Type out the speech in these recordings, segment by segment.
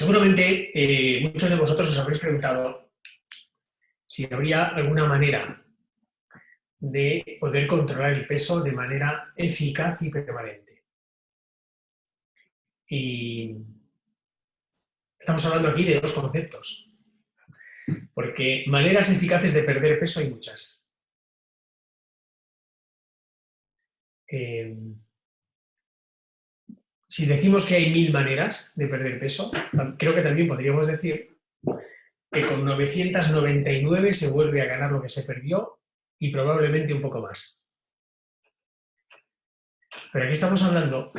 Seguramente muchos de vosotros os habréis preguntado si habría alguna manera de poder controlar el peso de manera eficaz y permanente. Y estamos hablando aquí de dos conceptos, porque maneras eficaces de perder peso hay muchas. Si decimos que hay 1000 maneras de perder peso, creo que también podríamos decir que con 999 se vuelve a ganar lo que se perdió y probablemente un poco más. Pero aquí estamos hablando,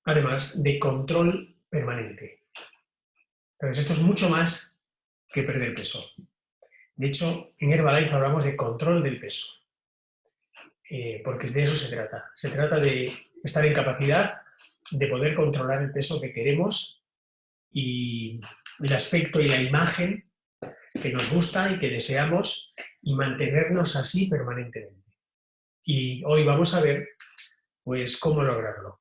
además, de control permanente. Entonces, esto es mucho más que perder peso. De hecho, en Herbalife hablamos de control del peso, porque de eso se trata. Se trata de estar en capacidad de poder controlar el peso que queremos y el aspecto y la imagen que nos gusta y que deseamos y mantenernos así permanentemente. Y hoy vamos a ver, pues, cómo lograrlo.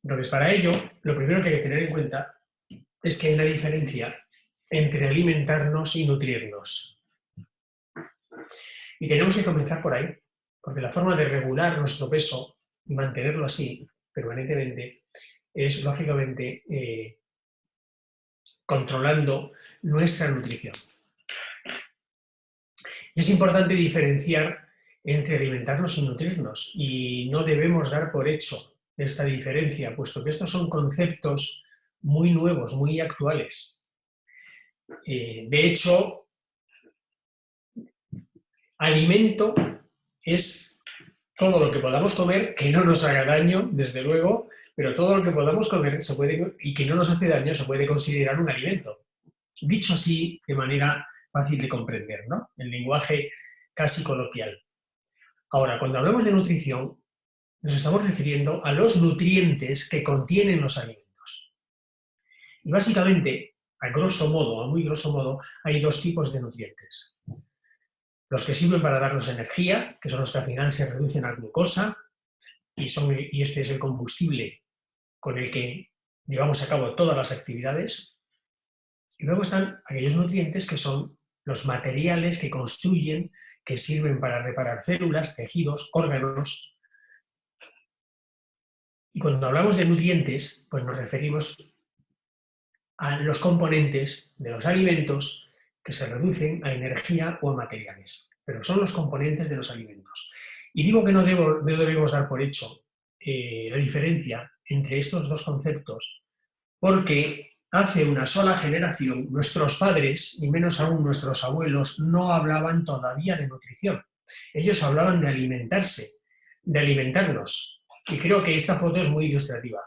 Entonces, para ello, lo primero que hay que tener en cuenta es que hay una diferencia entre alimentarnos y nutrirnos. Y tenemos que comenzar por ahí, porque la forma de regular nuestro peso y mantenerlo así permanentemente es, lógicamente, controlando nuestra nutrición. Y es importante diferenciar entre alimentarnos y nutrirnos, y no debemos dar por hecho esta diferencia, puesto que estos son conceptos muy nuevos, muy actuales. De hecho, alimento es todo lo que podamos comer que no nos haga daño, desde luego, pero todo lo que podamos comer y que no nos hace daño se puede considerar un alimento. Dicho así, de manera fácil de comprender, ¿no? En lenguaje casi coloquial. Ahora, cuando hablamos de nutrición, nos estamos refiriendo a los nutrientes que contienen los alimentos. Y básicamente, a muy grosso modo, hay dos tipos de nutrientes. Los que sirven para darnos energía, que son los que al final se reducen a glucosa, y este es el combustible con el que llevamos a cabo todas las actividades. Y luego están aquellos nutrientes que son los materiales que construyen, que sirven para reparar células, tejidos, órganos. Y cuando hablamos de nutrientes, pues nos referimos a los componentes de los alimentos que se reducen a energía o a materiales. Pero son los componentes de los alimentos. Y digo que no debemos dar por hecho la diferencia entre estos dos conceptos, porque hace una sola generación nuestros padres, y menos aún nuestros abuelos, no hablaban todavía de nutrición. Ellos hablaban de alimentarse, de alimentarnos. Y creo que esta foto es muy ilustrativa.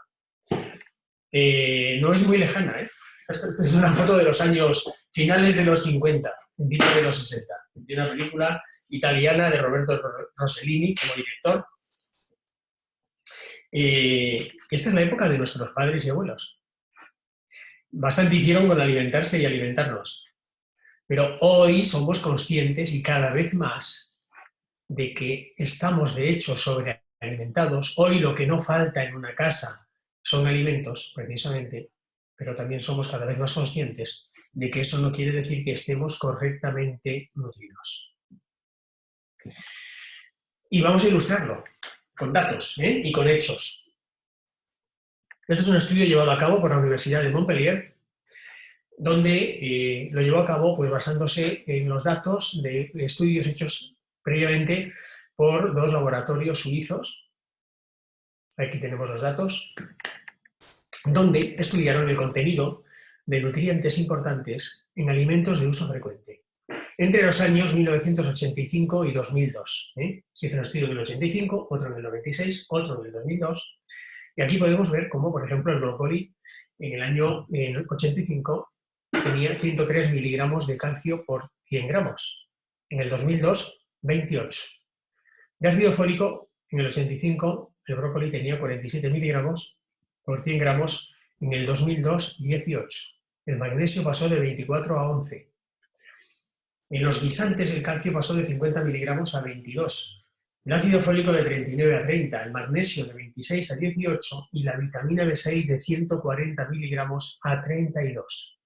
No es muy lejana, ¿eh? Esta es una foto de los años finales de los 50, principios de los 60. De una película italiana de Roberto Rossellini como director. Esta es la época de nuestros padres y abuelos. Bastante hicieron con alimentarse y alimentarnos. Pero hoy somos conscientes y cada vez más de que estamos de hecho sobrealimentados. Hoy lo que no falta en una casa son alimentos, precisamente, pero también somos cada vez más conscientes de que eso no quiere decir que estemos correctamente nutridos. Y vamos a ilustrarlo con datos y con hechos. Este es un estudio llevado a cabo por la Universidad de Montpellier, donde lo llevó a cabo pues, basándose en los datos de estudios hechos previamente por dos laboratorios suizos. Aquí tenemos los datos, donde estudiaron el contenido de nutrientes importantes en alimentos de uso frecuente entre los años 1985 y 2002. Se hizo un estudio en el 85, otro en el 96, otro en el 2002, y aquí podemos ver cómo, por ejemplo, el brócoli en el año 85 tenía 103 miligramos de calcio por 100 gramos, en el 2002, 28. De ácido fólico, en el 85, el brócoli tenía 47 miligramos por 100 gramos, en el 2002, 18. El magnesio pasó de 24 a 11. En los guisantes el calcio pasó de 50 miligramos a 22. el ácido fólico de 39 a 30, el magnesio de 26 a 18 y la vitamina B6 de 140 miligramos a 32.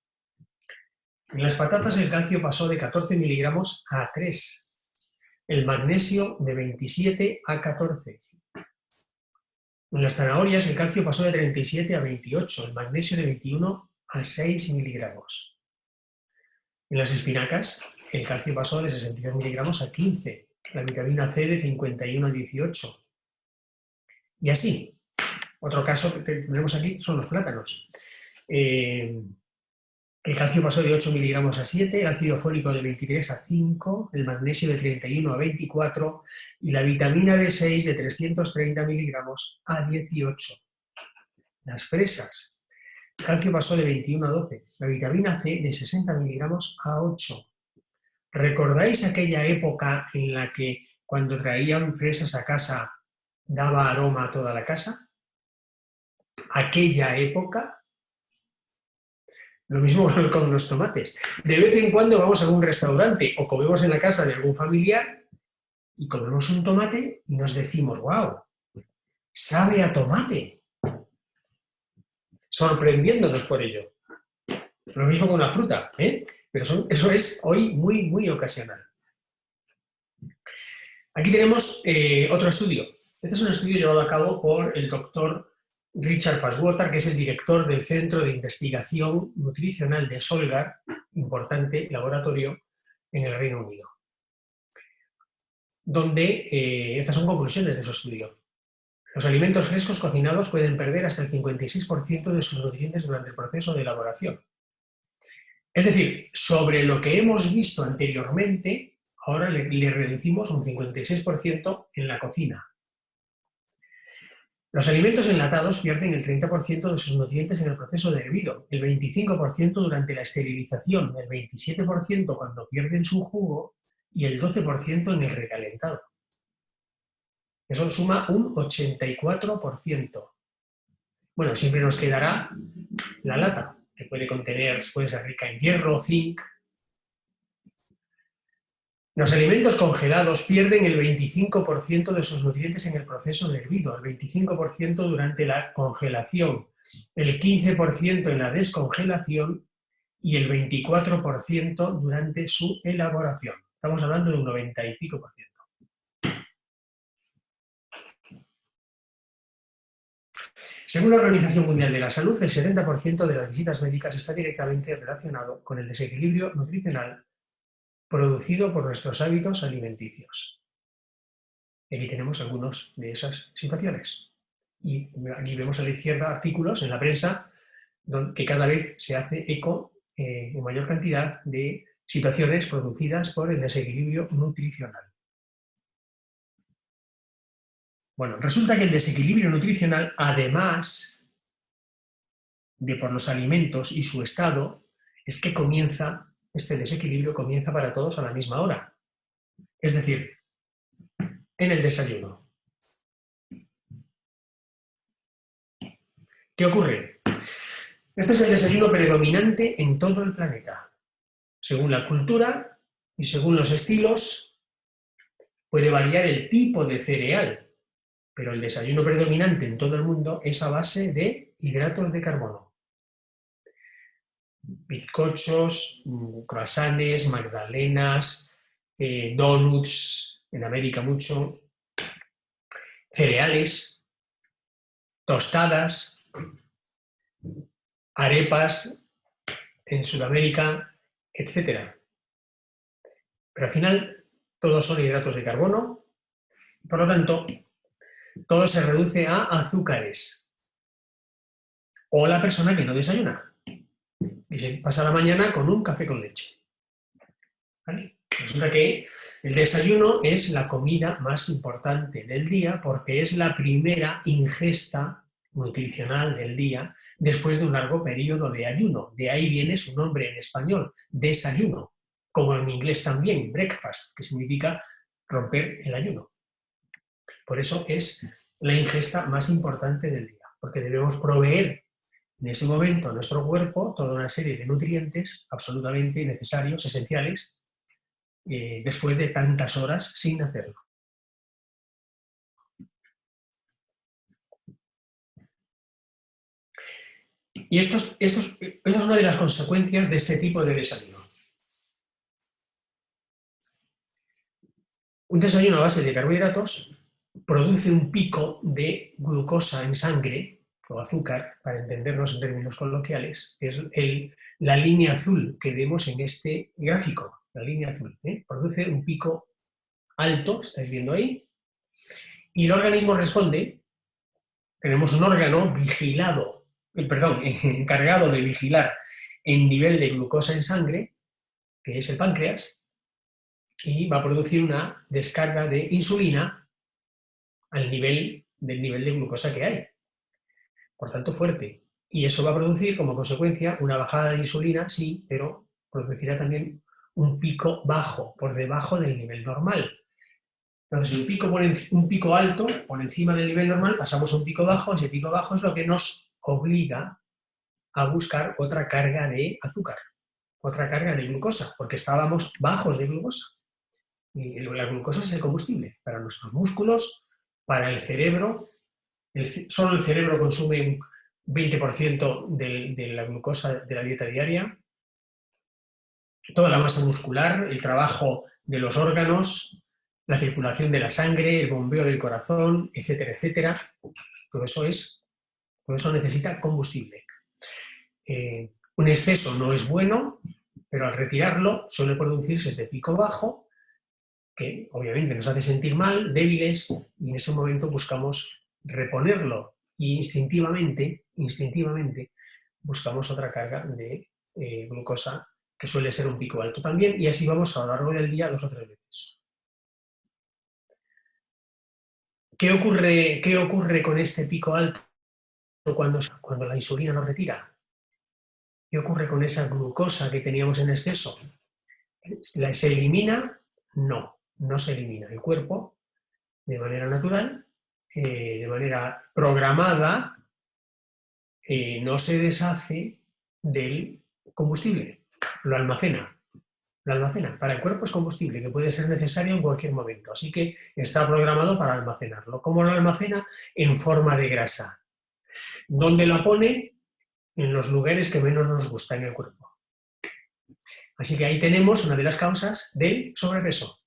En las patatas el calcio pasó de 14 miligramos a 3, el magnesio de 27 a 14. En las zanahorias el calcio pasó de 37 a 28, el magnesio de 21 a 6 miligramos. En las espinacas el calcio pasó de 62 miligramos a 15, la vitamina C de 51 a 18. Y así, otro caso que tenemos aquí son los plátanos. El calcio pasó de 8 miligramos a 7, el ácido fólico de 23 a 5, el magnesio de 31 a 24 y la vitamina B6 de 330 miligramos a 18. Las fresas, el calcio pasó de 21 a 12, la vitamina C de 60 miligramos a 8. ¿Recordáis aquella época en la que cuando traían fresas a casa daba aroma a toda la casa? Aquella época. Lo mismo con los tomates. De vez en cuando vamos a algún restaurante o comemos en la casa de algún familiar y comemos un tomate y nos decimos, wow, sabe a tomate. Sorprendiéndonos por ello. Lo mismo con la fruta, ¿eh? Pero eso es hoy muy, muy ocasional. Aquí tenemos otro estudio. Este es un estudio llevado a cabo por el doctor Richard Passwater, que es el director del Centro de Investigación Nutricional de Solgar, importante laboratorio en el Reino Unido, donde estas son conclusiones de su estudio. Los alimentos frescos cocinados pueden perder hasta el 56% de sus nutrientes durante el proceso de elaboración. Es decir, sobre lo que hemos visto anteriormente, ahora le reducimos un 56% en la cocina. Los alimentos enlatados pierden el 30% de sus nutrientes en el proceso de hervido, el 25% durante la esterilización, el 27% cuando pierden su jugo y el 12% en el recalentado. Eso suma un 84%. Bueno, siempre nos quedará la lata, que puede ser rica en hierro, zinc. Los alimentos congelados pierden el 25% de sus nutrientes en el proceso de hervido, el 25% durante la congelación, el 15% en la descongelación y el 24% durante su elaboración. Estamos hablando de un 90 y pico %. Según la Organización Mundial de la Salud, el 70% de las visitas médicas está directamente relacionado con el desequilibrio nutricional producido por nuestros hábitos alimenticios. Aquí tenemos algunas de esas situaciones. Y aquí vemos a la izquierda artículos en la prensa que cada vez se hace eco en mayor cantidad de situaciones producidas por el desequilibrio nutricional. Bueno, resulta que el desequilibrio nutricional, además de por los alimentos y su estado, es que este desequilibrio comienza para todos a la misma hora. Es decir, en el desayuno. ¿Qué ocurre? Este es el desayuno predominante en todo el planeta. Según la cultura y según los estilos, puede variar el tipo de cereal, pero el desayuno predominante en todo el mundo es a base de hidratos de carbono. Bizcochos, croissants, magdalenas, donuts, en América mucho, cereales, tostadas, arepas en Sudamérica, etc. Pero al final todos son hidratos de carbono, por lo tanto, todo se reduce a azúcares. O la persona que no desayuna y se pasa la mañana con un café con leche. ¿Vale? Resulta que el desayuno es la comida más importante del día porque es la primera ingesta nutricional del día después de un largo periodo de ayuno. De ahí viene su nombre en español, desayuno, como en inglés también, breakfast, que significa romper el ayuno. Por eso es la ingesta más importante del día, porque debemos proveer en ese momento a nuestro cuerpo toda una serie de nutrientes absolutamente necesarios, esenciales, después de tantas horas sin hacerlo. Y esta es una de las consecuencias de este tipo de desayuno. Un desayuno a base de carbohidratos produce un pico de glucosa en sangre, o azúcar, para entendernos en términos coloquiales, es la línea azul que vemos en este gráfico, la línea azul, produce un pico alto, estáis viendo ahí, y el organismo responde. Tenemos un órgano encargado de vigilar el nivel de glucosa en sangre, que es el páncreas, y va a producir una descarga de insulina del nivel de glucosa que hay. Por tanto, fuerte. Y eso va a producir como consecuencia una bajada de insulina, sí, pero producirá también un pico bajo, por debajo del nivel normal. Entonces, un pico alto, por encima del nivel normal, pasamos a un pico bajo. Ese pico bajo es lo que nos obliga a buscar otra carga de azúcar, otra carga de glucosa, porque estábamos bajos de glucosa. Y la glucosa es el combustible para nuestros músculos, para el cerebro. Solo el cerebro consume un 20% de la glucosa de la dieta diaria. Toda la masa muscular, el trabajo de los órganos, la circulación de la sangre, el bombeo del corazón, etcétera, etcétera. Todo eso necesita combustible. Un exceso no es bueno, pero al retirarlo suele producirse este pico bajo, que obviamente nos hace sentir mal, débiles, y en ese momento buscamos reponerlo y instintivamente buscamos otra carga de glucosa, que suele ser un pico alto también, y así vamos a lo largo del día 2 o 3 veces. ¿Qué ocurre con este pico alto cuando la insulina nos retira? ¿Qué ocurre con esa glucosa que teníamos en exceso? ¿Se elimina? No, no se elimina. El cuerpo, de manera natural, de manera programada, no se deshace del combustible, lo almacena. Lo almacena. Para el cuerpo es combustible que puede ser necesario en cualquier momento, así que está programado para almacenarlo. ¿Cómo lo almacena? En forma de grasa. ¿Dónde la pone? En los lugares que menos nos gusta en el cuerpo. Así que ahí tenemos una de las causas del sobrepeso.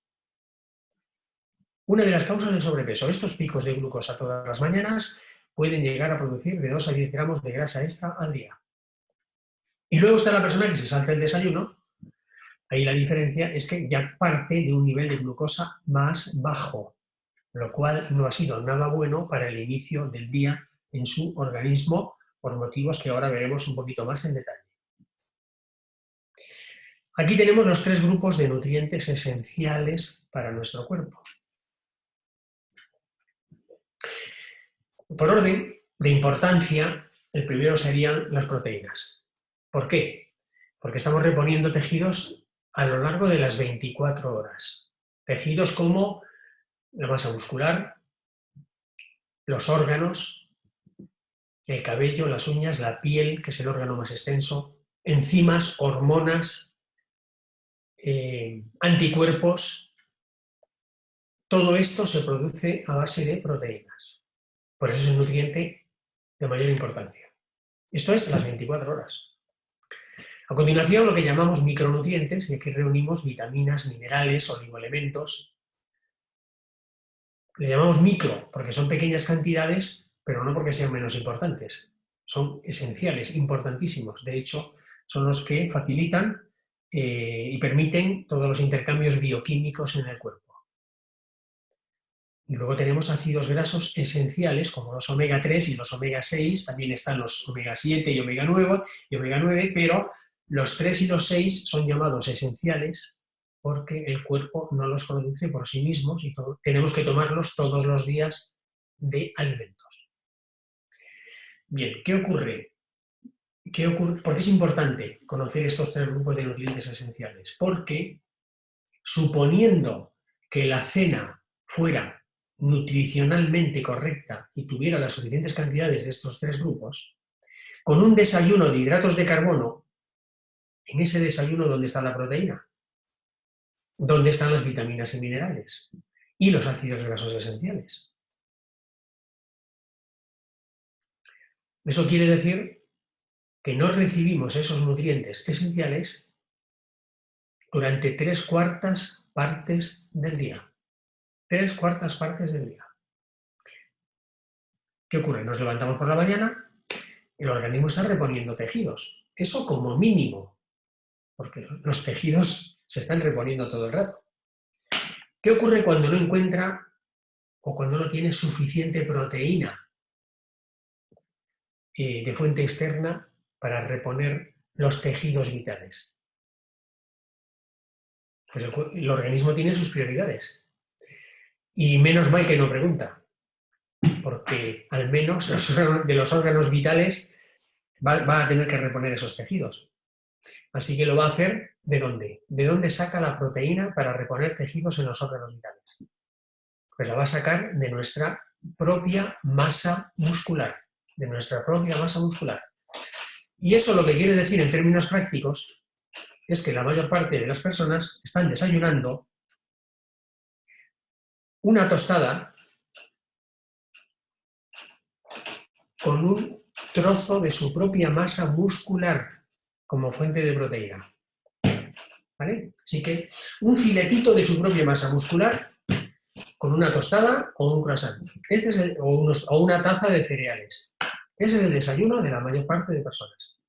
Una de las causas del sobrepeso. Estos picos de glucosa todas las mañanas pueden llegar a producir de 2 a 10 gramos de grasa extra al día. Y luego está la persona que se salta el desayuno. Ahí la diferencia es que ya parte de un nivel de glucosa más bajo, lo cual no ha sido nada bueno para el inicio del día en su organismo, por motivos que ahora veremos un poquito más en detalle. Aquí tenemos los 3 grupos de nutrientes esenciales para nuestro cuerpo. Por orden de importancia, el primero serían las proteínas. ¿Por qué? Porque estamos reponiendo tejidos a lo largo de las 24 horas. Tejidos como la masa muscular, los órganos, el cabello, las uñas, la piel, que es el órgano más extenso, enzimas, hormonas, anticuerpos. Todo esto se produce a base de proteínas. Por eso es el nutriente de mayor importancia. Esto es las 24 horas. A continuación, lo que llamamos micronutrientes, y aquí reunimos vitaminas, minerales, oligoelementos. Les llamamos micro porque son pequeñas cantidades, pero no porque sean menos importantes. Son esenciales, importantísimos. De hecho, son los que facilitan y permiten todos los intercambios bioquímicos en el cuerpo. Y luego tenemos ácidos grasos esenciales, como los omega 3 y los omega 6, también están los omega 7 y omega 9, pero los 3 y los 6 son llamados esenciales porque el cuerpo no los produce por sí mismos y tenemos que tomarlos todos los días de alimentos. Bien, ¿qué ocurre? ¿Por qué es importante conocer estos 3 grupos de nutrientes esenciales? Porque suponiendo que la cena fuera nutricionalmente correcta y tuviera las suficientes cantidades de estos 3 grupos, con un desayuno de hidratos de carbono, en ese desayuno, ¿dónde está la proteína? ¿Dónde están las vitaminas y minerales? Y los ácidos grasos esenciales. Eso quiere decir que no recibimos esos nutrientes esenciales durante 3/4 partes del día. 3/4 partes del día. ¿Qué ocurre? Nos levantamos por la mañana, el organismo está reponiendo tejidos. Eso como mínimo, porque los tejidos se están reponiendo todo el rato. ¿Qué ocurre cuando no encuentra o cuando no tiene suficiente proteína de fuente externa para reponer los tejidos vitales? Pues el organismo tiene sus prioridades. Y menos mal que no pregunta, porque al menos de los órganos vitales va a tener que reponer esos tejidos. Así que lo va a hacer ¿de dónde? ¿De dónde saca la proteína para reponer tejidos en los órganos vitales? Pues la va a sacar de nuestra propia masa muscular, de nuestra propia masa muscular. Y eso lo que quiere decir en términos prácticos es que la mayor parte de las personas están desayunando una tostada con un trozo de su propia masa muscular como fuente de proteína. ¿Vale? Así que un filetito de su propia masa muscular con una tostada o un croissant. O una taza de cereales. Ese es el desayuno de la mayor parte de personas.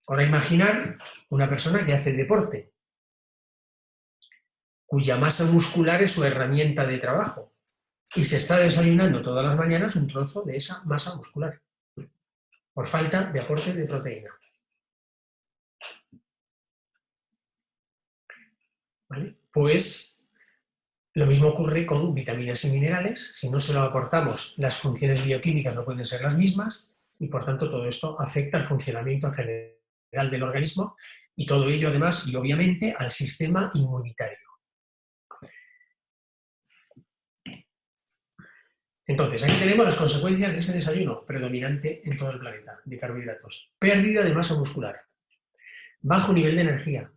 Ahora imaginar una persona que hace deporte, cuya masa muscular es su herramienta de trabajo, y se está desayunando todas las mañanas un trozo de esa masa muscular, por falta de aporte de proteína. ¿Vale? Pues lo mismo ocurre con vitaminas y minerales. Si no se lo aportamos, las funciones bioquímicas no pueden ser las mismas y, por tanto, todo esto afecta al funcionamiento en general del organismo y todo ello, además, y obviamente, al sistema inmunitario. Entonces, aquí tenemos las consecuencias de ese desayuno predominante en todo el planeta de carbohidratos. Pérdida de masa muscular, bajo nivel de energía,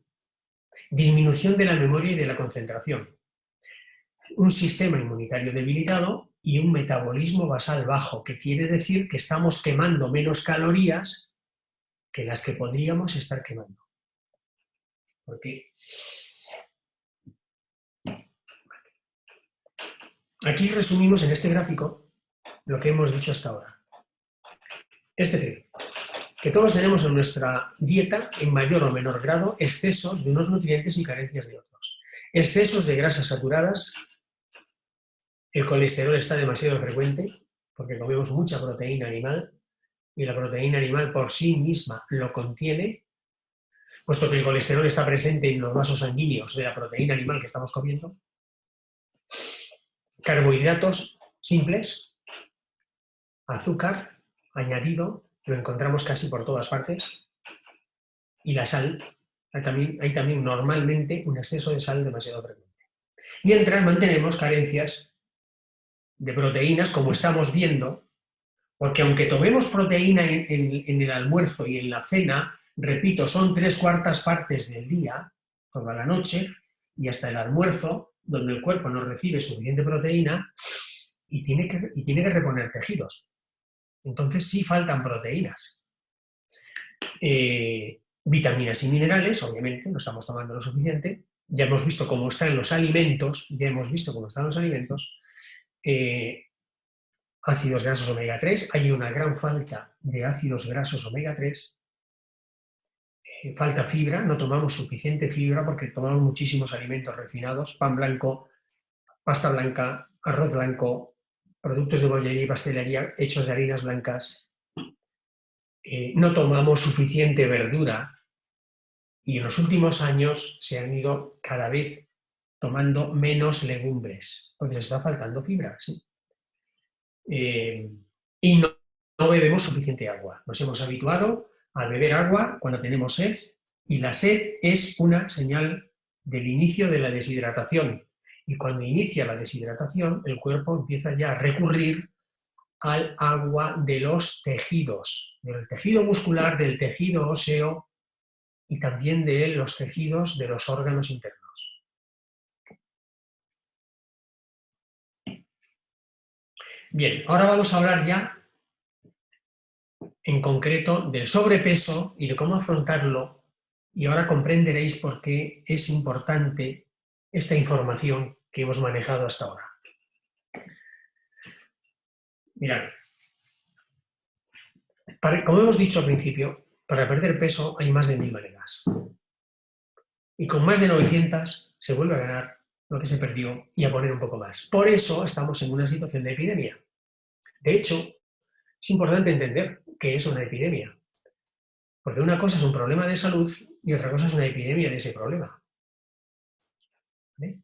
disminución de la memoria y de la concentración, un sistema inmunitario debilitado y un metabolismo basal bajo, que quiere decir que estamos quemando menos calorías que las que podríamos estar quemando. Porque aquí resumimos en este gráfico lo que hemos dicho hasta ahora. Es decir, que todos tenemos en nuestra dieta, en mayor o menor grado, excesos de unos nutrientes y carencias de otros. Excesos de grasas saturadas, el colesterol está demasiado frecuente, porque comemos mucha proteína animal, y la proteína animal por sí misma lo contiene, puesto que el colesterol está presente en los vasos sanguíneos de la proteína animal que estamos comiendo. Carbohidratos simples, azúcar añadido, lo encontramos casi por todas partes, y la sal, hay también normalmente un exceso de sal demasiado frecuente. Mientras mantenemos carencias de proteínas, como estamos viendo, porque aunque tomemos proteína en el almuerzo y en la cena, repito, son 3/4 partes del día, toda la noche, y hasta el almuerzo, donde el cuerpo no recibe suficiente proteína y tiene que reponer tejidos. Entonces sí faltan proteínas. Vitaminas y minerales, obviamente, no estamos tomando lo suficiente. Ya hemos visto cómo están los alimentos, ácidos grasos omega 3, hay una gran falta de ácidos grasos omega 3, falta fibra, no tomamos suficiente fibra porque tomamos muchísimos alimentos refinados, pan blanco, pasta blanca, arroz blanco, productos de bollería y pastelería hechos de harinas blancas, no tomamos suficiente verdura y en los últimos años se han ido cada vez tomando menos legumbres, entonces está faltando fibra, ¿sí? Y no bebemos suficiente agua. Nos hemos habituado a beber agua cuando tenemos sed y la sed es una señal del inicio de la deshidratación. Y cuando inicia la deshidratación, el cuerpo empieza ya a recurrir al agua de los tejidos, del tejido muscular, del tejido óseo y también de los tejidos de los órganos internos. Bien, ahora vamos a hablar ya en concreto del sobrepeso y de cómo afrontarlo, y ahora comprenderéis por qué es importante esta información que hemos manejado hasta ahora. Mirad, como hemos dicho al principio, para perder peso hay más de 1000 maneras. Y con más de 900 se vuelve a ganar lo que se perdió y a poner un poco más. Por eso estamos en una situación de epidemia. De hecho, es importante entender qué es una epidemia. Porque una cosa es un problema de salud y otra cosa es una epidemia de ese problema. ¿Vale?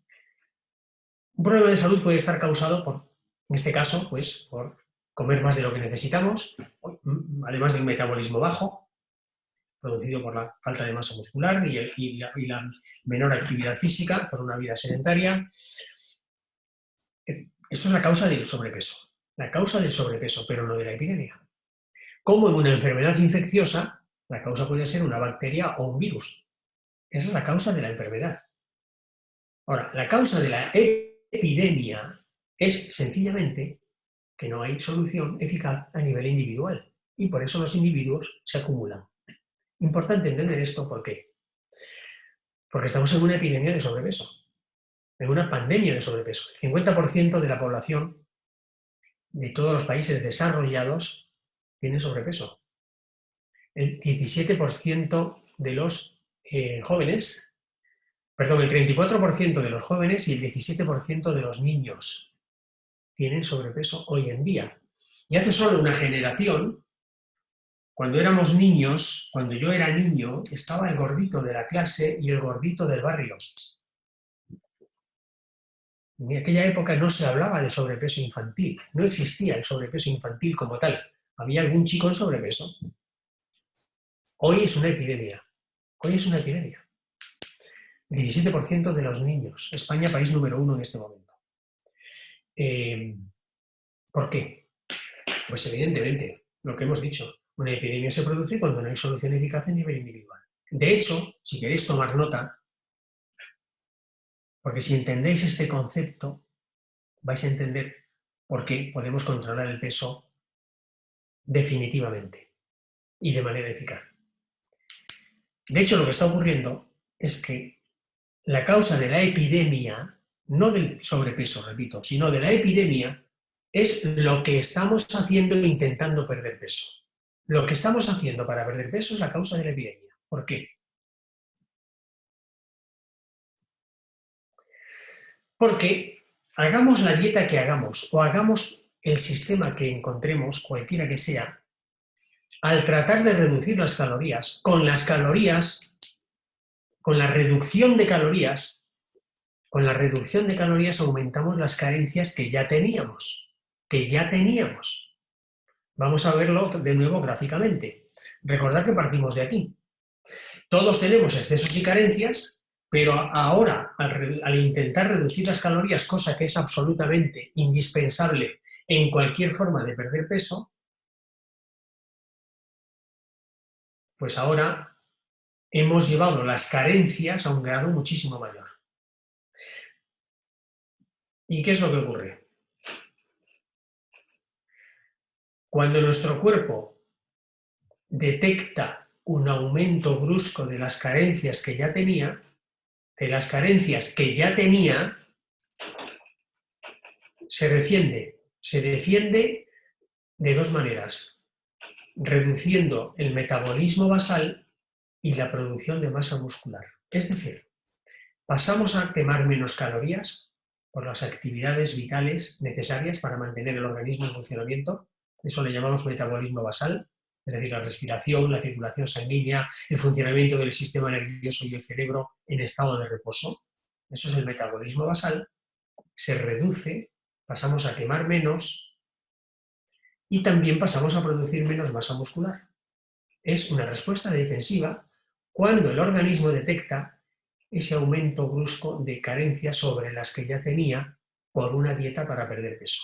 Un problema de salud puede estar causado por, en este caso, pues, por comer más de lo que necesitamos, además de un metabolismo bajo, producido por la falta de masa muscular y la menor actividad física, por una vida sedentaria. Esto es la causa del sobrepeso. La causa del sobrepeso, pero no de la epidemia. Como en una enfermedad infecciosa, la causa puede ser una bacteria o un virus. Esa es la causa de la enfermedad. Ahora, la causa de la epidemia es sencillamente que no hay solución eficaz a nivel individual y por eso los individuos se acumulan. Importante entender esto, ¿por qué? Porque estamos en una epidemia de sobrepeso, en una pandemia de sobrepeso. El 50% de la población de todos los países desarrollados tiene sobrepeso. El 17% de los jóvenes, perdón, el 34% de los jóvenes y el 17% de los niños tienen sobrepeso hoy en día. Y hace solo una generación, cuando éramos niños, cuando yo era niño, estaba el gordito de la clase y el gordito del barrio. En aquella época no se hablaba de sobrepeso infantil, no existía el sobrepeso infantil como tal. Había algún chico en sobrepeso. Hoy es una epidemia. Hoy es una epidemia. El 17% de los niños. España, país número 1 en este momento. ¿Por qué? Pues evidentemente, lo que hemos dicho, una epidemia se produce cuando no hay solución eficaz a nivel individual. De hecho, si queréis tomar nota, porque si entendéis este concepto, vais a entender por qué podemos controlar el peso definitivamente y de manera eficaz. De hecho, lo que está ocurriendo es que la causa de la epidemia, no del sobrepeso, repito, sino de la epidemia, es lo que estamos haciendo intentando perder peso. Lo que estamos haciendo para perder peso es la causa de la epidemia. ¿Por qué? Porque hagamos la dieta que hagamos o hagamos el sistema que encontremos, cualquiera que sea, al tratar de reducir las calorías, con la reducción de calorías, aumentamos las carencias que ya teníamos. Vamos a verlo de nuevo gráficamente. Recordad que partimos de aquí. Todos tenemos excesos y carencias, pero ahora, al intentar reducir las calorías, cosa que es absolutamente indispensable en cualquier forma de perder peso, pues ahora hemos llevado las carencias a un grado muchísimo mayor. ¿Y qué es lo que ocurre? Cuando nuestro cuerpo detecta un aumento brusco de las carencias que ya tenía, se defiende de dos maneras, reduciendo el metabolismo basal y la producción de masa muscular. Es decir, pasamos a quemar menos calorías por las actividades vitales necesarias para mantener el organismo en funcionamiento. Eso le llamamos metabolismo basal, es decir, la respiración, la circulación sanguínea, el funcionamiento del sistema nervioso y el cerebro en estado de reposo. Eso es el metabolismo basal. Se reduce, pasamos a quemar menos y también pasamos a producir menos masa muscular. Es una respuesta defensiva cuando el organismo detecta ese aumento brusco de carencias sobre las que ya tenía por una dieta para perder peso.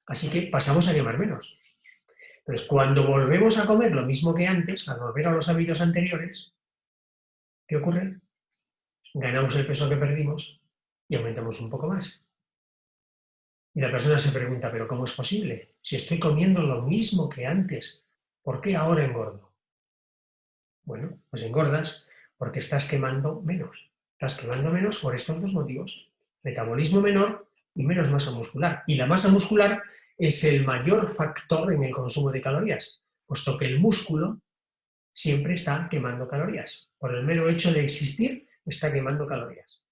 Así que pasamos a quemar menos. Entonces, cuando volvemos a comer lo mismo que antes, al volver a los hábitos anteriores, ¿qué ocurre? Ganamos el peso que perdimos y aumentamos un poco más. Y la persona se pregunta, ¿pero cómo es posible? Si estoy comiendo lo mismo que antes, ¿por qué ahora engordo? Bueno, pues engordas porque estás quemando menos. Estás quemando menos por estos dos motivos. Metabolismo menor y menos masa muscular. Y la masa muscular es el mayor factor en el consumo de calorías, puesto que el músculo siempre está quemando calorías. Por el mero hecho de existir, está quemando calorías.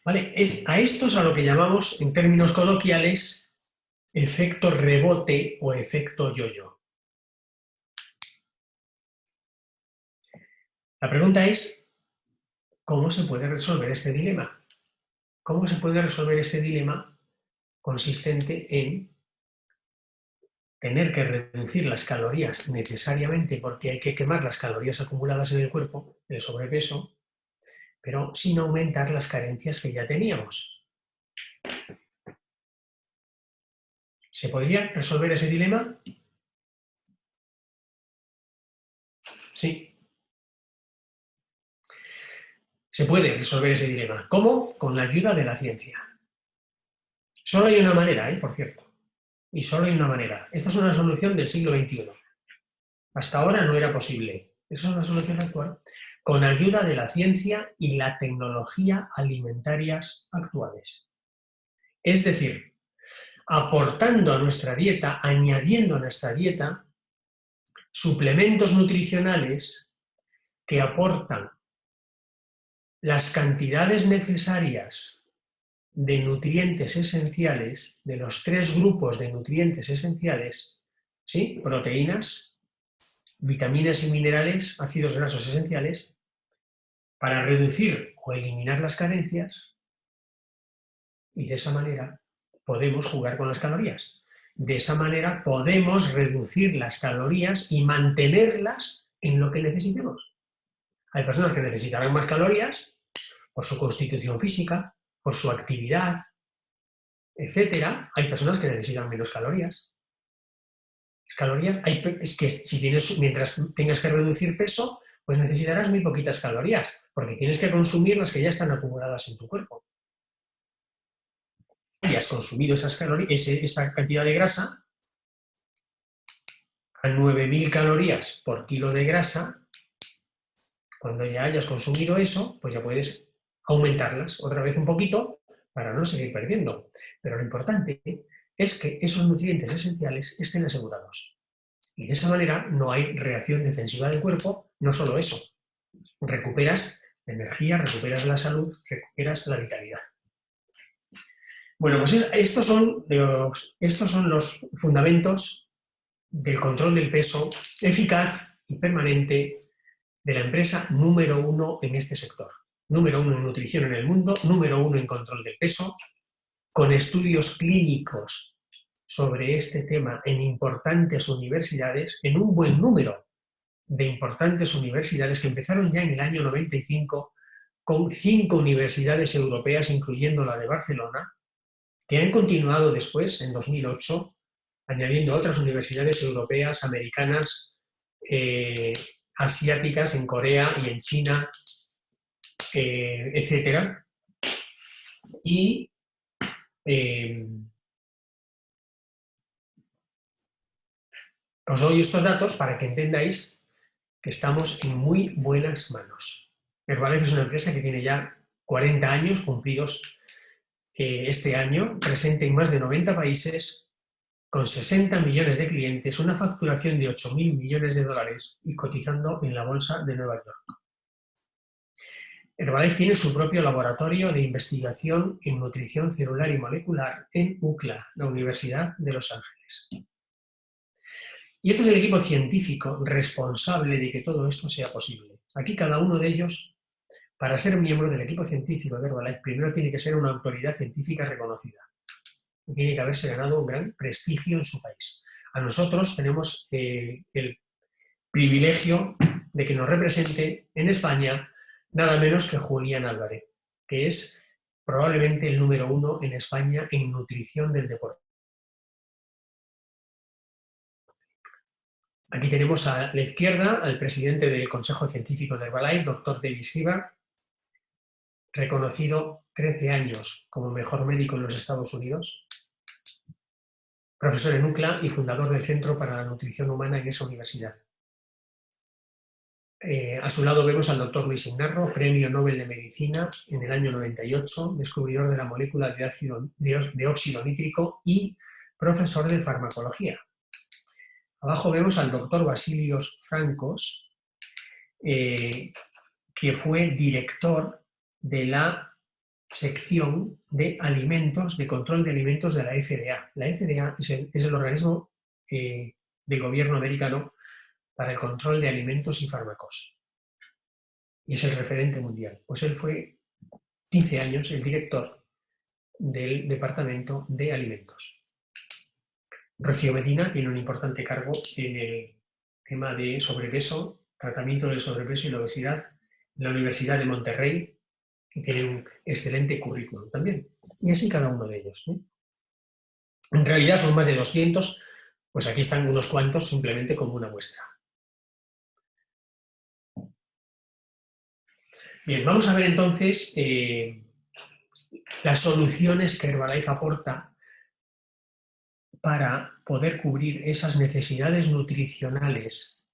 ¿Vale? A esto es a lo que llamamos, en términos coloquiales, efecto rebote o efecto yo-yo. La pregunta es, ¿cómo se puede resolver este dilema? ¿Cómo se puede resolver este dilema consistente en tener que reducir las calorías necesariamente porque hay que quemar las calorías acumuladas en el cuerpo, el sobrepeso, pero sin aumentar las carencias que ya teníamos? ¿Se podría resolver ese dilema? Sí. Se puede resolver ese dilema. ¿Cómo? Con la ayuda de la ciencia. Solo hay una manera, por cierto. Y solo hay una manera. Esta es una solución del siglo XXI. Hasta ahora no era posible. Esa es una solución actual. Con ayuda de la ciencia y la tecnología alimentarias actuales. Es decir, aportando a nuestra dieta, añadiendo a nuestra dieta suplementos nutricionales que aportan las cantidades necesarias de nutrientes esenciales, de los 3 grupos de nutrientes esenciales, ¿sí? Proteínas, vitaminas y minerales, ácidos grasos esenciales, para reducir o eliminar las carencias, y de esa manera podemos jugar con las calorías. De esa manera podemos reducir las calorías y mantenerlas en lo que necesitemos. Hay personas que necesitarán más calorías por su constitución física, por su actividad, etcétera. Hay personas que necesitan menos calorías. Es que si tienes, mientras tengas que reducir peso, pues necesitarás muy poquitas calorías, porque tienes que consumir las que ya están acumuladas en tu cuerpo. Y has consumido esas calorías, esa cantidad de grasa, a 9.000 calorías por kilo de grasa, cuando ya hayas consumido eso, pues ya puedes aumentarlas otra vez un poquito para no seguir perdiendo. Pero lo importante es que esos nutrientes esenciales estén asegurados. Y de esa manera no hay reacción defensiva del cuerpo, no solo eso, recuperas la energía, recuperas la salud, recuperas la vitalidad. Bueno, pues estos son los fundamentos del control del peso eficaz y permanente de la empresa número 1 en este sector. Número 1 en nutrición en el mundo, número 1 en control del peso, con estudios clínicos sobre este tema en importantes universidades, en un buen número de importantes universidades que empezaron ya en el año 95 con 5 universidades europeas, incluyendo la de Barcelona, que han continuado después, en 2008, añadiendo otras universidades europeas, americanas, asiáticas, en Corea y en China, etcétera. Y os doy estos datos para que entendáis que estamos en muy buenas manos. Herbalife es una empresa que tiene ya 40 años cumplidos este año, presente en más de 90 países, con 60 millones de clientes, una facturación de 8.000 millones de dólares y cotizando en la bolsa de Nueva York. Herbalife tiene su propio laboratorio de investigación en nutrición celular y molecular en UCLA, la Universidad de Los Ángeles. Y este es el equipo científico responsable de que todo esto sea posible. Aquí cada uno de ellos, para ser miembro del equipo científico de Herbalife, primero tiene que ser una autoridad científica reconocida. Y tiene que haberse ganado un gran prestigio en su país. A nosotros tenemos el privilegio de que nos represente en España nada menos que Julián Álvarez, que es probablemente el número 1 en España en nutrición del deporte. Aquí tenemos a la izquierda al presidente del Consejo Científico de Herbalife, doctor David Hibbard, reconocido 13 años como mejor médico en los Estados Unidos, profesor en UCLA y fundador del Centro para la Nutrición Humana en esa universidad. A su lado vemos al doctor Luis Ignarro, Premio Nobel de Medicina en el año 98, descubridor de la molécula de óxido nítrico y profesor de farmacología. Abajo vemos al doctor Basilios Francos, que fue director de la sección de alimentos, de control de alimentos de la FDA. La FDA es el organismo del gobierno americano para el control de alimentos y fármacos. Y es el referente mundial. Pues él fue 15 años el director del Departamento de Alimentos. Rocío Medina tiene un importante cargo en el tema de sobrepeso, tratamiento del sobrepeso y la obesidad en la Universidad de Monterrey, que tiene un excelente currículum también. Y así cada uno de ellos, ¿no? En realidad son más de 200, pues aquí están unos cuantos simplemente como una muestra. Bien, vamos a ver entonces las soluciones que Herbalife aporta para poder cubrir esas necesidades nutricionales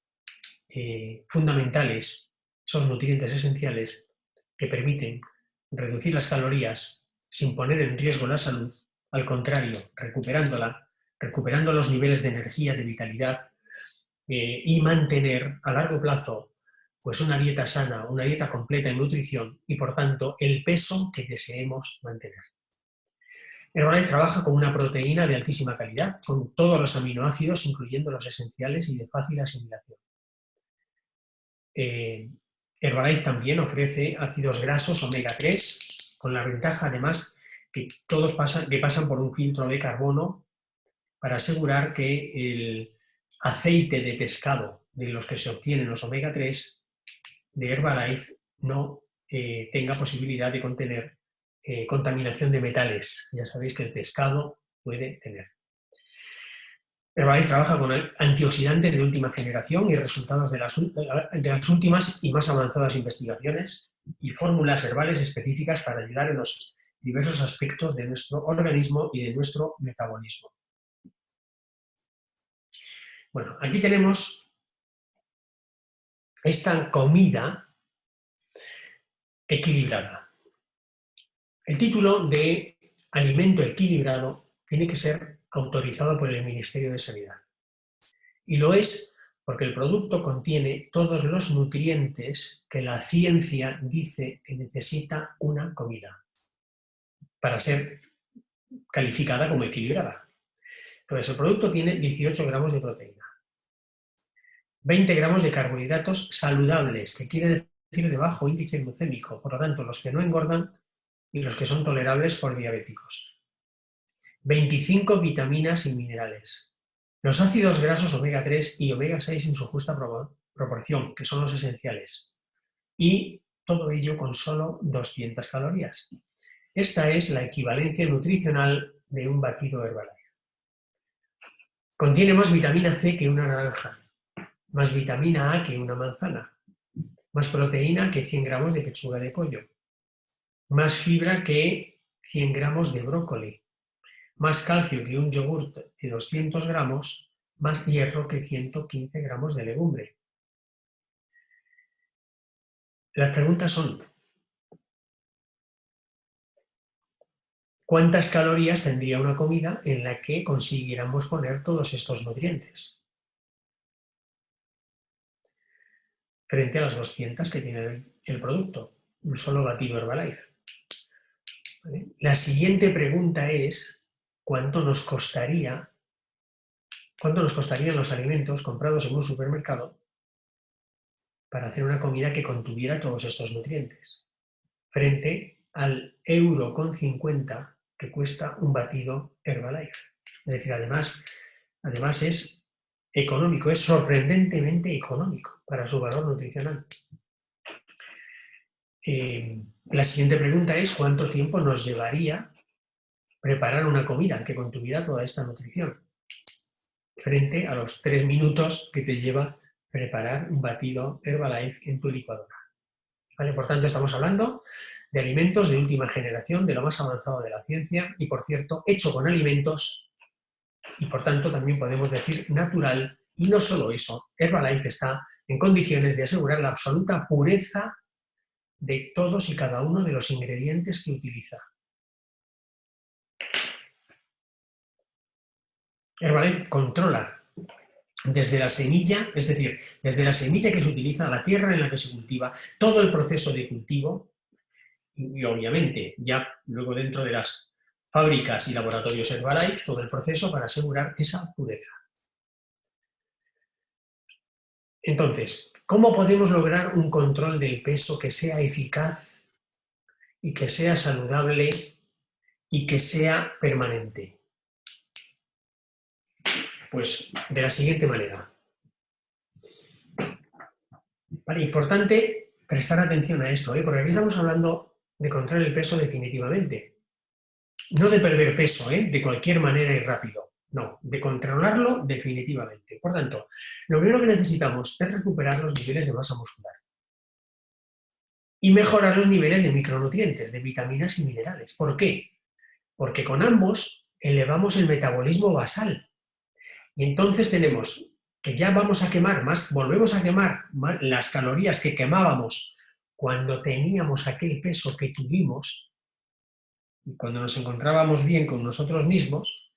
fundamentales, esos nutrientes esenciales que permiten reducir las calorías sin poner en riesgo la salud, al contrario, recuperando los niveles de energía, de vitalidad y mantener a largo plazo pues una dieta sana, una dieta completa en nutrición y por tanto el peso que deseemos mantener. Herbalife trabaja con una proteína de altísima calidad, con todos los aminoácidos, incluyendo los esenciales y de fácil asimilación. Herbalife también ofrece ácidos grasos omega 3, con la ventaja además que todos pasan por un filtro de carbono para asegurar que el aceite de pescado de los que se obtienen los omega 3 de Herbalife no tenga posibilidad de contener contaminación de metales. Ya sabéis que el pescado puede tener. Herbalife trabaja con antioxidantes de última generación y resultados de las últimas y más avanzadas investigaciones y fórmulas herbales específicas para ayudar en los diversos aspectos de nuestro organismo y de nuestro metabolismo. Bueno, aquí tenemos esta comida equilibrada. El título de alimento equilibrado tiene que ser autorizado por el Ministerio de Sanidad. Y lo es porque el producto contiene todos los nutrientes que la ciencia dice que necesita una comida para ser calificada como equilibrada. Entonces, el producto tiene 18 gramos de proteína, 20 gramos de carbohidratos saludables, que quiere decir de bajo índice glucémico, por lo tanto, los que no engordan y los que son tolerables por diabéticos. 25 vitaminas y minerales. Los ácidos grasos omega 3 y omega 6 en su justa proporción, que son los esenciales. Y todo ello con solo 200 calorías. Esta es la equivalencia nutricional de un batido Herbalife. Contiene más vitamina C que una naranja, más vitamina A que una manzana, más proteína que 100 gramos de pechuga de pollo, más fibra que 100 gramos de brócoli, más calcio que un yogurt de 200 gramos, más hierro que 115 gramos de legumbre. Las preguntas son: ¿cuántas calorías tendría una comida en la que consiguiéramos poner todos estos nutrientes? Frente a las 200 que tiene el producto, un solo batido Herbalife. ¿Vale? La siguiente pregunta es: ¿cuánto nos costarían los alimentos comprados en un supermercado para hacer una comida que contuviera todos estos nutrientes? Frente al €1,50 que cuesta un batido Herbalife. Es decir, además es económico, es sorprendentemente económico para su valor nutricional. La siguiente pregunta es: ¿cuánto tiempo nos llevaría preparar una comida que contuviera toda esta nutrición? Frente a los 3 minutos que te lleva preparar un batido Herbalife en tu licuadora. ¿Vale? Por tanto, estamos hablando de alimentos de última generación, de lo más avanzado de la ciencia y, por cierto, hecho con alimentos y, por tanto, también podemos decir natural. Y no solo eso, Herbalife está en condiciones de asegurar la absoluta pureza de todos y cada uno de los ingredientes que utiliza. Herbalife controla desde la semilla, es decir, desde la semilla que se utiliza, la tierra en la que se cultiva, todo el proceso de cultivo y obviamente ya luego dentro de las fábricas y laboratorios Herbalife, todo el proceso para asegurar esa pureza. Entonces, ¿cómo podemos lograr un control del peso que sea eficaz y que sea saludable y que sea permanente? Pues de la siguiente manera. Vale, importante prestar atención a esto, porque aquí estamos hablando de controlar el peso definitivamente. No de perder peso, de cualquier manera y rápido. No, de controlarlo definitivamente. Por tanto, lo primero que necesitamos es recuperar los niveles de masa muscular y mejorar los niveles de micronutrientes, de vitaminas y minerales. ¿Por qué? Porque con ambos elevamos el metabolismo basal. Y entonces tenemos que ya vamos a quemar más, volvemos a quemar las calorías que quemábamos cuando teníamos aquel peso que tuvimos y cuando nos encontrábamos bien con nosotros mismos,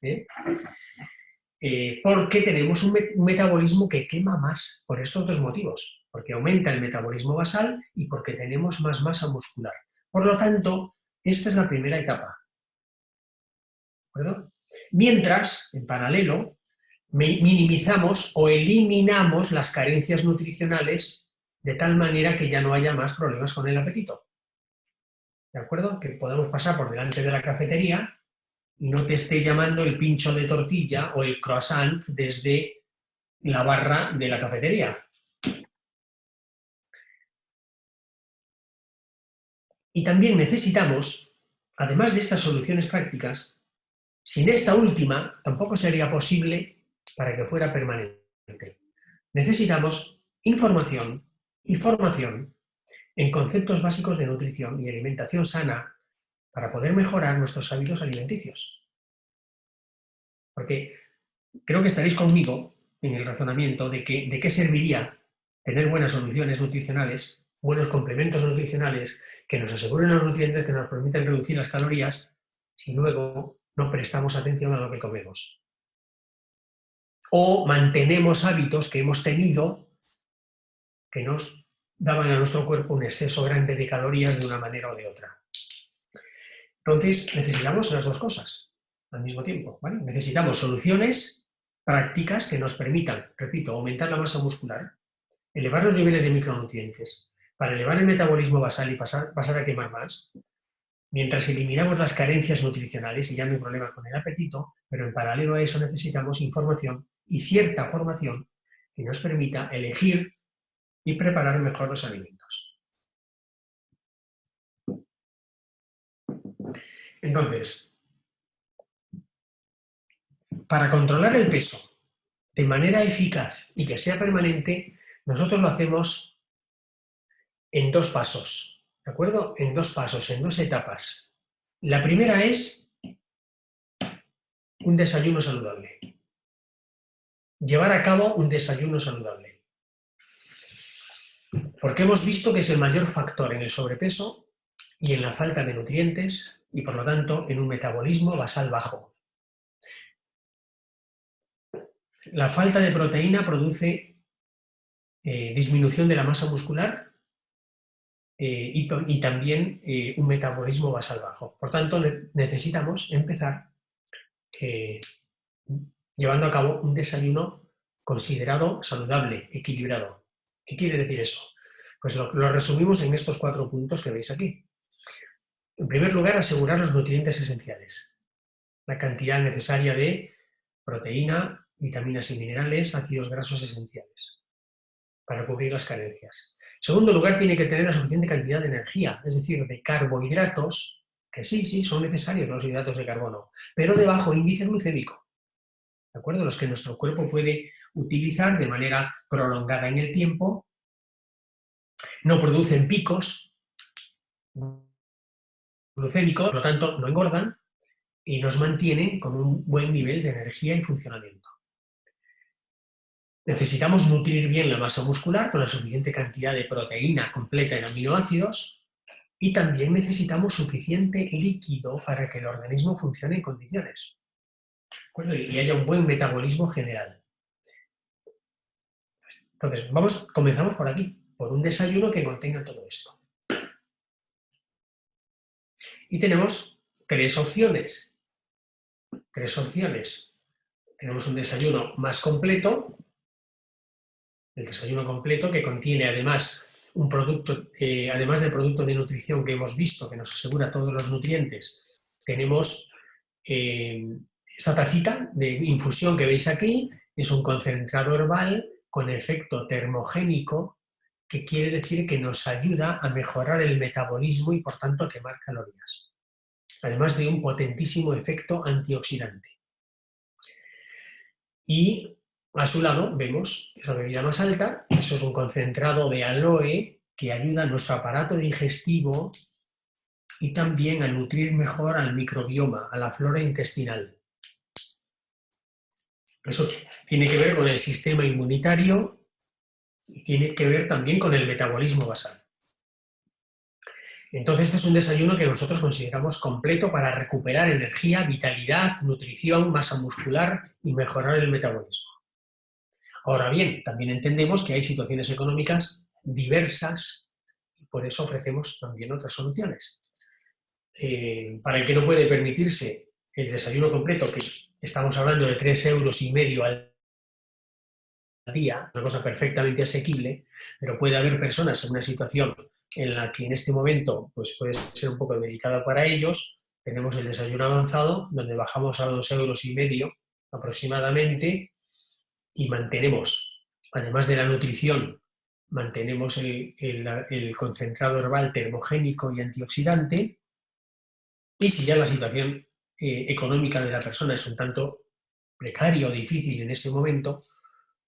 porque tenemos un metabolismo que quema más por estos dos motivos, porque aumenta el metabolismo basal y porque tenemos más masa muscular. Por lo tanto, esta es la primera etapa. ¿De acuerdo? Mientras, en paralelo, minimizamos o eliminamos las carencias nutricionales de tal manera que ya no haya más problemas con el apetito. ¿De acuerdo? Que podamos pasar por delante de la cafetería y no te esté llamando el pincho de tortilla o el croissant desde la barra de la cafetería. Y también necesitamos, además de estas soluciones prácticas, sin esta última tampoco sería posible para que fuera permanente. Necesitamos información y formación en conceptos básicos de nutrición y alimentación sana para poder mejorar nuestros hábitos alimenticios. Porque creo que estaréis conmigo en el razonamiento de qué serviría tener buenas soluciones nutricionales, buenos complementos nutricionales que nos aseguren los nutrientes, que nos permitan reducir las calorías, si luego no prestamos atención a lo que comemos. O mantenemos hábitos que hemos tenido que nos daban a nuestro cuerpo un exceso grande de calorías de una manera o de otra. Entonces, necesitamos las dos cosas al mismo tiempo, ¿vale? Necesitamos soluciones prácticas que nos permitan, repito, aumentar la masa muscular, elevar los niveles de micronutrientes, para elevar el metabolismo basal y pasar a quemar más, mientras eliminamos las carencias nutricionales y ya no hay problema con el apetito, pero en paralelo a eso necesitamos información y cierta formación que nos permita elegir y preparar mejor los alimentos. Entonces, para controlar el peso de manera eficaz y que sea permanente, nosotros lo hacemos en dos pasos, ¿de acuerdo? En dos pasos, en dos etapas. La primera es un desayuno saludable. Llevar a cabo un desayuno saludable. Porque hemos visto que es el mayor factor en el sobrepeso y en la falta de nutrientes y, por lo tanto, en un metabolismo basal bajo. La falta de proteína produce disminución de la masa muscular y también un metabolismo basal bajo. Por tanto, necesitamos empezar llevando a cabo un desayuno considerado saludable, equilibrado. ¿Qué quiere decir eso? Pues lo resumimos en estos 4 puntos que veis aquí. En primer lugar, asegurar los nutrientes esenciales. La cantidad necesaria de proteína, vitaminas y minerales, ácidos grasos esenciales, para cubrir las carencias. En segundo lugar, tiene que tener la suficiente cantidad de energía, es decir, de carbohidratos, que sí, son necesarios los hidratos de carbono, pero de bajo índice glucémico. ¿De acuerdo? Los que nuestro cuerpo puede utilizar de manera prolongada en el tiempo, no producen picos, glucémico, por lo tanto no engordan y nos mantienen con un buen nivel de energía y funcionamiento. Necesitamos nutrir bien la masa muscular con la suficiente cantidad de proteína completa en aminoácidos y también necesitamos suficiente líquido para que el organismo funcione en condiciones, ¿de acuerdo? Y haya un buen metabolismo general. Entonces, comenzamos por aquí, por un desayuno que contenga todo esto. Y tenemos tres opciones. Tenemos un desayuno más completo, el desayuno completo que contiene además un producto, además del producto de nutrición que hemos visto, que nos asegura todos los nutrientes, tenemos esta tacita de infusión que veis aquí, es un concentrado herbal con efecto termogénico, que quiere decir que nos ayuda a mejorar el metabolismo y por tanto a quemar calorías, además de un potentísimo efecto antioxidante. Y a su lado vemos esa bebida más alta, eso es un concentrado de aloe que ayuda a nuestro aparato digestivo y también a nutrir mejor al microbioma, a la flora intestinal. Eso tiene que ver con el sistema inmunitario y tiene que ver también con el metabolismo basal. Entonces este es un desayuno que nosotros consideramos completo para recuperar energía, vitalidad, nutrición, masa muscular y mejorar el metabolismo. Ahora bien, también entendemos que hay situaciones económicas diversas y por eso ofrecemos también otras soluciones. Para el que no puede permitirse el desayuno completo, que estamos hablando de 3,5 € al día, una cosa perfectamente asequible, pero puede haber personas en una situación en la que en este momento pues puede ser un poco delicada para ellos. Tenemos el desayuno avanzado, donde bajamos a 2,5 € aproximadamente y mantenemos, además de la nutrición, mantenemos el concentrado herbal termogénico y antioxidante. Y si ya la situación económica de la persona es un tanto precaria o difícil en ese momento,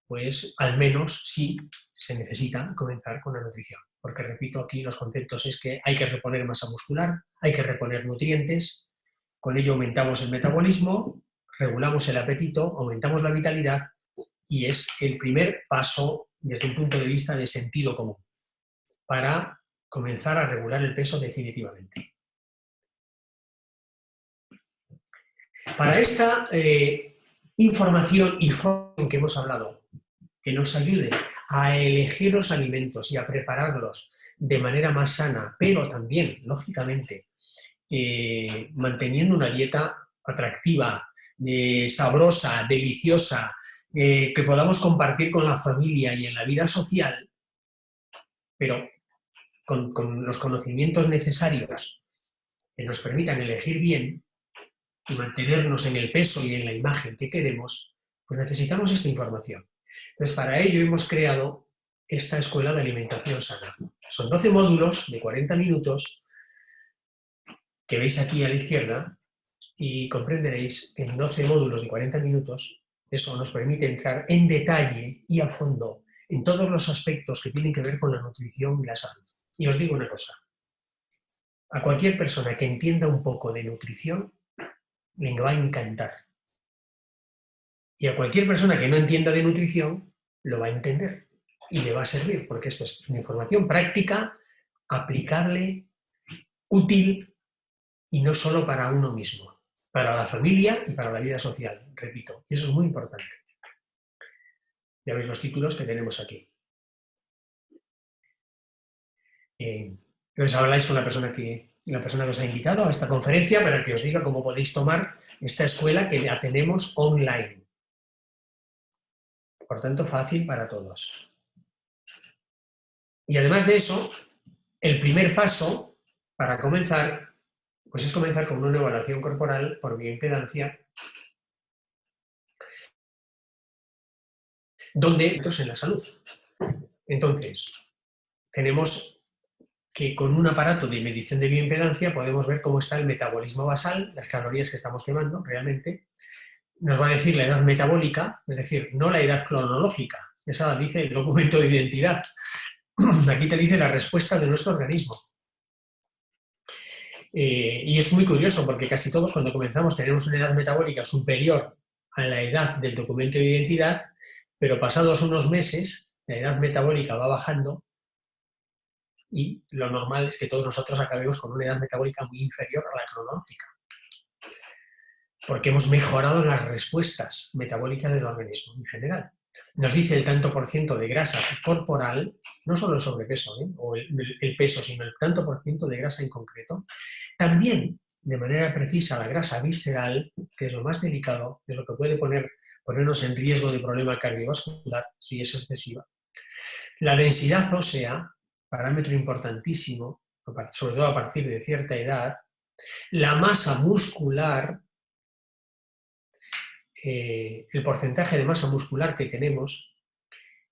pues al menos sí se necesita comenzar con la nutrición. Porque, repito, aquí los conceptos es que hay que reponer masa muscular, hay que reponer nutrientes, con ello aumentamos el metabolismo, regulamos el apetito, aumentamos la vitalidad y es el primer paso desde un punto de vista de sentido común para comenzar a regular el peso definitivamente. Para esta información y forma que hemos hablado, que nos ayude a elegir los alimentos y a prepararlos de manera más sana, pero también, lógicamente, manteniendo una dieta atractiva, sabrosa, deliciosa, que podamos compartir con la familia y en la vida social, pero con los conocimientos necesarios que nos permitan elegir bien y mantenernos en el peso y en la imagen que queremos, pues necesitamos esta información. Entonces, para ello hemos creado esta escuela de alimentación sana. Son 12 módulos de 40 minutos que veis aquí a la izquierda y comprenderéis en 12 módulos de 40 minutos, eso nos permite entrar en detalle y a fondo en todos los aspectos que tienen que ver con la nutrición y la salud. Y os digo una cosa, a cualquier persona que entienda un poco de nutrición, le va a encantar. Y a cualquier persona que no entienda de nutrición, lo va a entender y le va a servir, porque esto es una información práctica, aplicable, útil y no solo para uno mismo, para la familia y para la vida social, repito. Y eso es muy importante. Ya veis los títulos que tenemos aquí. Entonces habláis con la persona que os ha invitado a esta conferencia para que os diga cómo podéis tomar esta escuela que la tenemos online. Por tanto, fácil para todos. Y además de eso, el primer paso para comenzar, pues es comenzar con una evaluación corporal por bioimpedancia, donde entros en la salud. Entonces, tenemos que con un aparato de medición de bioimpedancia podemos ver cómo está el metabolismo basal, las calorías que estamos quemando realmente. Nos va a decir la edad metabólica, es decir, no la edad cronológica, esa la dice el documento de identidad. Aquí te dice la respuesta de nuestro organismo. Y es muy curioso porque casi todos cuando comenzamos tenemos una edad metabólica superior a la edad del documento de identidad, pero pasados unos meses la edad metabólica va bajando y lo normal es que todos nosotros acabemos con una edad metabólica muy inferior a la cronológica, porque hemos mejorado las respuestas metabólicas del organismo en general. Nos dice el tanto por ciento de grasa corporal, no solo el sobrepeso o el peso, sino el tanto por ciento de grasa en concreto. También, de manera precisa, la grasa visceral, que es lo más delicado, es lo que puede ponernos en riesgo de problema cardiovascular si es excesiva. La densidad ósea, parámetro importantísimo, sobre todo a partir de cierta edad. La masa muscular, el porcentaje de masa muscular que tenemos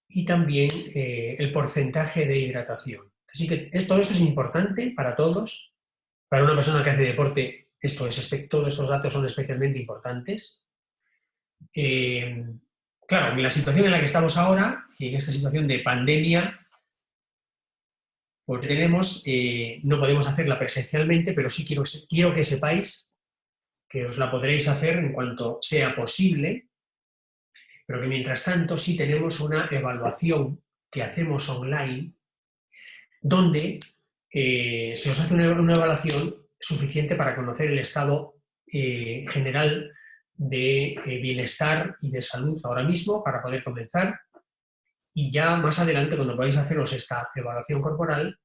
y también el porcentaje de hidratación. Así que todo esto es importante para todos. Para una persona que hace deporte, todos estos datos son especialmente importantes. Claro, en la situación en la que estamos ahora, y en esta situación de pandemia, porque tenemos, no podemos hacerla presencialmente, pero sí quiero que sepáis que os la podréis hacer en cuanto sea posible, pero que mientras tanto sí tenemos una evaluación que hacemos online, donde se os hace una evaluación suficiente para conocer el estado general de bienestar y de salud ahora mismo, para poder comenzar, y ya más adelante, cuando podáis haceros esta evaluación corporal,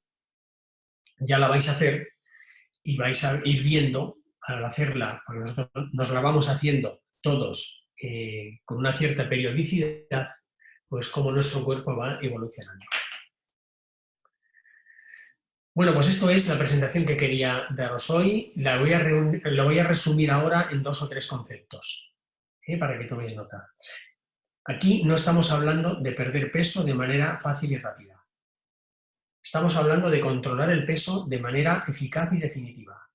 ya la vais a hacer y vais a ir viendo al hacerla, porque nosotros nos la vamos haciendo todos con una cierta periodicidad, pues cómo nuestro cuerpo va evolucionando. Bueno, pues esto es la presentación que quería daros hoy. Lo voy a resumir ahora en 2 o 3 conceptos, para que toméis nota. Aquí no estamos hablando de perder peso de manera fácil y rápida. Estamos hablando de controlar el peso de manera eficaz y definitiva.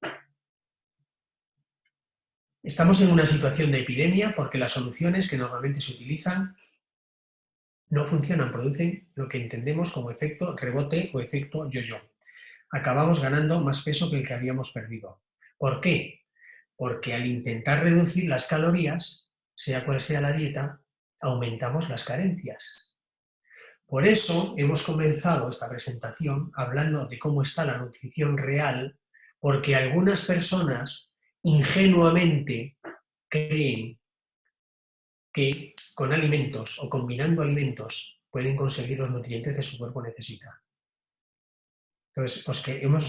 Estamos en una situación de epidemia porque las soluciones que normalmente se utilizan no funcionan, producen lo que entendemos como efecto rebote o efecto yo-yo. Acabamos ganando más peso que el que habíamos perdido. ¿Por qué? Porque al intentar reducir las calorías, sea cual sea la dieta, aumentamos las carencias. Por eso hemos comenzado esta presentación hablando de cómo está la nutrición real, porque algunas personas ingenuamente creen que con alimentos o combinando alimentos pueden conseguir los nutrientes que su cuerpo necesita. Entonces,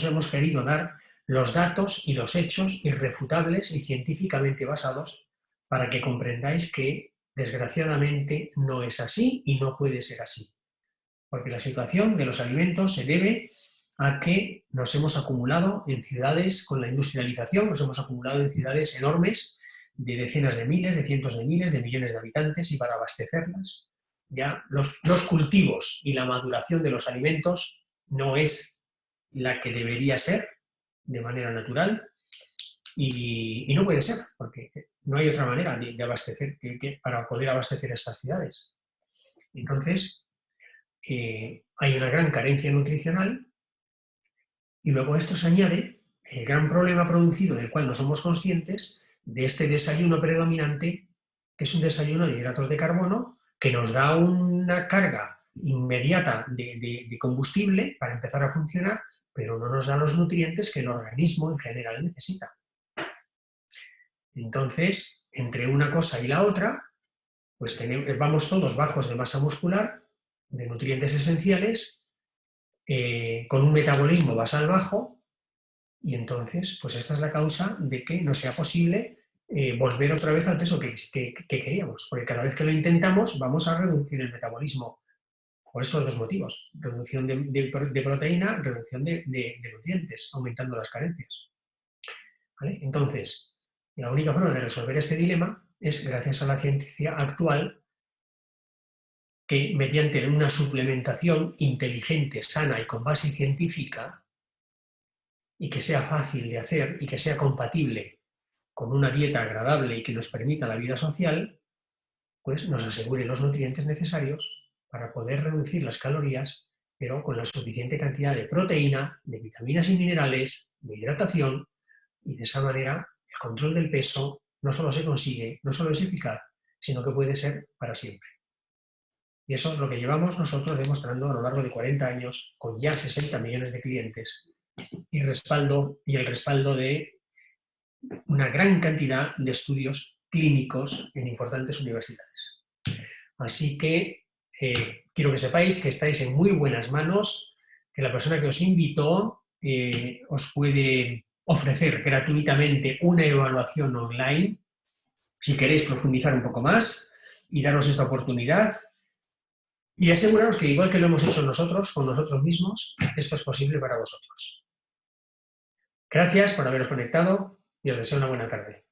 hemos querido dar los datos y los hechos irrefutables y científicamente basados para que comprendáis que, desgraciadamente, no es así y no puede ser así. Porque la situación de los alimentos se debe a que nos hemos acumulado en ciudades, con la industrialización, nos hemos acumulado en ciudades enormes, de decenas de miles, de cientos de miles, de millones de habitantes, y para abastecerlas, ya los cultivos y la maduración de los alimentos no es la que debería ser de manera natural, y no puede ser, porque no hay otra manera de abastecer para poder abastecer estas ciudades. Entonces, hay una gran carencia nutricional, y luego a esto se añade el gran problema producido, del cual no somos conscientes, de este desayuno predominante, que es un desayuno de hidratos de carbono, que nos da una carga inmediata de combustible para empezar a funcionar, pero no nos da los nutrientes que el organismo en general necesita. Entonces, entre una cosa y la otra, pues vamos todos bajos de masa muscular, de nutrientes esenciales, con un metabolismo basal bajo, y entonces, pues esta es la causa de que no sea posible volver otra vez al peso que queríamos, porque cada vez que lo intentamos vamos a reducir el metabolismo por estos 2 motivos: reducción de proteína, reducción de nutrientes, aumentando las carencias. ¿Vale? Entonces, la única forma de resolver este dilema es gracias a la ciencia actual, que mediante una suplementación inteligente, sana y con base científica, y que sea fácil de hacer y que sea compatible con una dieta agradable y que nos permita la vida social, pues nos asegure los nutrientes necesarios para poder reducir las calorías, pero con la suficiente cantidad de proteína, de vitaminas y minerales, de hidratación, Y de esa manera, el control del peso no solo se consigue, no solo es eficaz, sino que puede ser para siempre. Y eso es lo que llevamos nosotros demostrando a lo largo de 40 años, con ya 60 millones de clientes, y el respaldo de una gran cantidad de estudios clínicos en importantes universidades. Así que quiero que sepáis que estáis en muy buenas manos, que la persona que os invitó os puede ofrecer gratuitamente una evaluación online, si queréis profundizar un poco más y daros esta oportunidad, y aseguraros que igual que lo hemos hecho nosotros, con nosotros mismos, esto es posible para vosotros. Gracias por haberos conectado y os deseo una buena tarde.